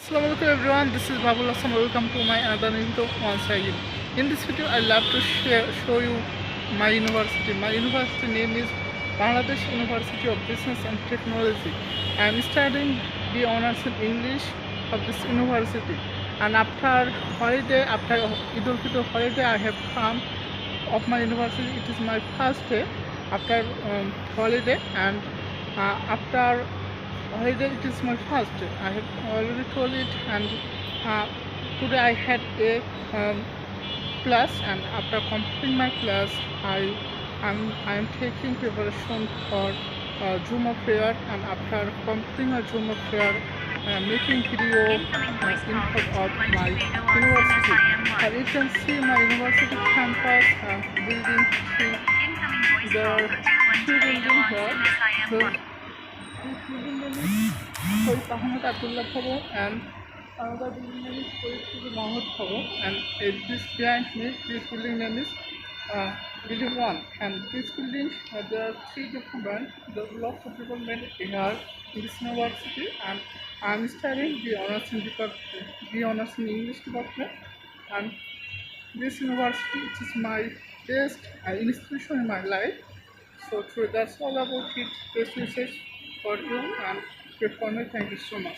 Assalamualaikum everyone, this is Babul Hassan. Welcome to my another video once again. In this video, I love to show you my university. My university name is Bangladesh University of Business and Technology. I am studying the honors in English of this university. And after holiday, after Eid Fitr holiday, I have come of my university. It is my first day after holiday, and after holiday it is my first day. I have already told it, and today I had a class, and after completing my class, I am taking preparation for Zoom affair, and after completing a Zoom affair, I am making video in front of my university. And you can see my university campus building. There are two buildings here. This building name is Shohid Ahmed Abdullah Bhavan, and another building name is Shohid Sidi Mahmud Bhavan, and this behind me, this building name is building 1. And this building, there are 3 departments. There are lots of people made here in this university, and I am studying the honors in English department. And this university, it is my best institution in my life. So that's all about it. Best wishes for you and for me. Thank you so much.